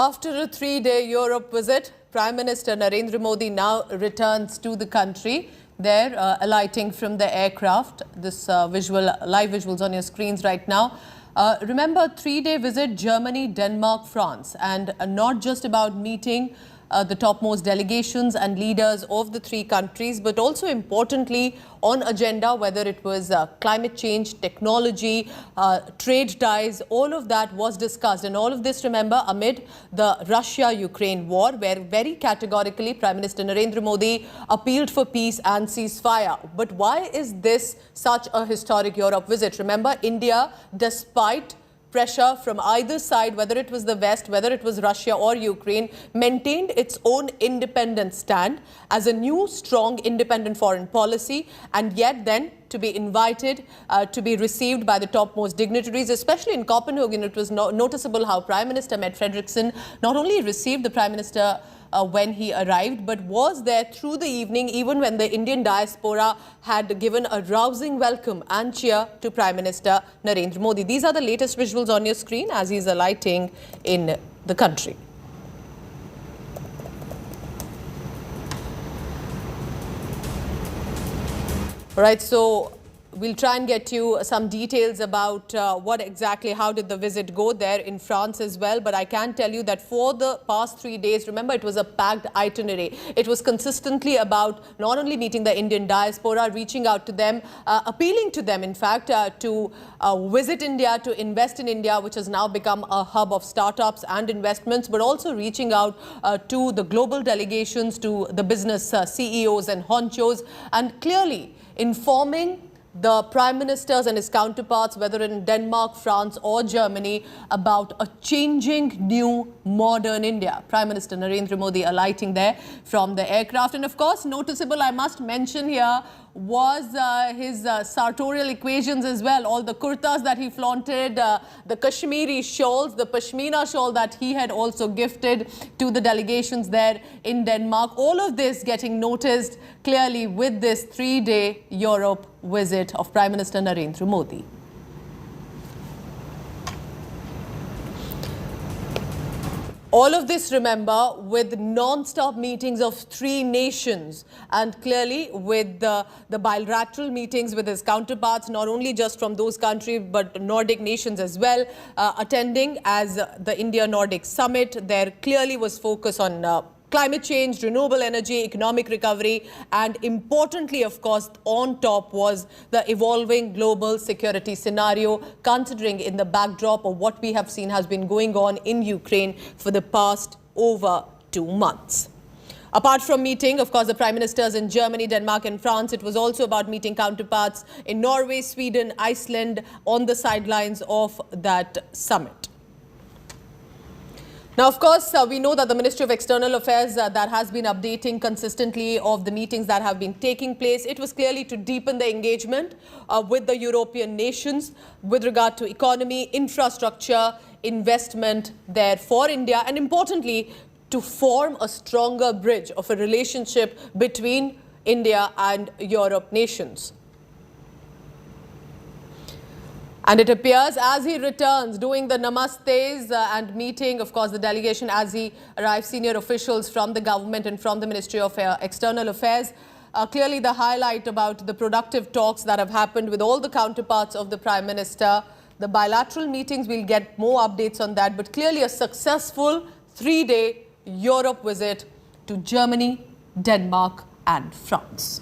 After a 3-day Europe visit, Prime Minister Narendra Modi now returns to the country. There, alighting from the aircraft. This live visuals on your screens right now. Remember, 3-day visit Germany, Denmark, France, and not just about meeting the topmost delegations and leaders of the three countries, but also importantly on agenda, whether it was climate change, technology, trade ties, all of that was discussed. And all of this, remember, amid the Russia-Ukraine war, where very categorically Prime Minister Narendra Modi appealed for peace and ceasefire. But why is this such a historic Europe visit? Remember, India, despite pressure from either side, whether it was the West, whether it was Russia or Ukraine, maintained its own independent stand as a new, strong, independent foreign policy, and yet then to be invited, to be received by the topmost dignitaries, especially in Copenhagen. It was noticeable how Prime Minister Mette Frederiksen not only received the Prime Minister when he arrived, but was there through the evening, even when the Indian diaspora had given a rousing welcome and cheer to Prime Minister Narendra Modi. These are the latest visuals on your screen as he's alighting in the country. All right, so we'll try and get you some details about how did the visit go there in France as well. But I can tell you that for the past 3 days, remember, it was a packed itinerary. It was consistently about not only meeting the Indian diaspora, reaching out to them, appealing to them, in fact, to visit India, to invest in India, which has now become a hub of startups and investments, but also reaching out to the global delegations, to the business CEOs and honchos, and clearly informing the Prime Ministers and his counterparts, whether in Denmark, France or Germany, about a changing new modern India. Prime Minister Narendra Modi alighting there from the aircraft. And of course, noticeable, I must mention here, was his sartorial equations as well. All the kurtas that he flaunted, the Kashmiri shawls, the Pashmina shawl that he had also gifted to the delegations there in Denmark. All of this getting noticed clearly with this 3-day Europe visit of Prime Minister Narendra Modi. All of this, remember, with non-stop meetings of 3 nations, and clearly with the bilateral meetings with his counterparts, not only just from those countries, but Nordic nations as well, attending as the India-Nordic Summit. There clearly was focus on climate change, renewable energy, economic recovery, and importantly, of course, on top was the evolving global security scenario, considering in the backdrop of what we have seen has been going on in Ukraine for the past over 2 months. Apart from meeting, of course, the Prime Ministers in Germany, Denmark and France, it was also about meeting counterparts in Norway, Sweden, Iceland on the sidelines of that summit. Now, of course, we know that the Ministry of External Affairs that has been updating consistently of the meetings that have been taking place. It was clearly to deepen the engagement with the European nations with regard to economy, infrastructure, investment there for India, and importantly, to form a stronger bridge of a relationship between India and Europe nations. And it appears as he returns, doing the namastes and meeting, of course, the delegation as he arrives, senior officials from the government and from the Ministry of External Affairs. Clearly the highlight about the productive talks that have happened with all the counterparts of the Prime Minister. The bilateral meetings, we'll get more updates on that, but clearly a successful 3-day Europe visit to Germany, Denmark and France.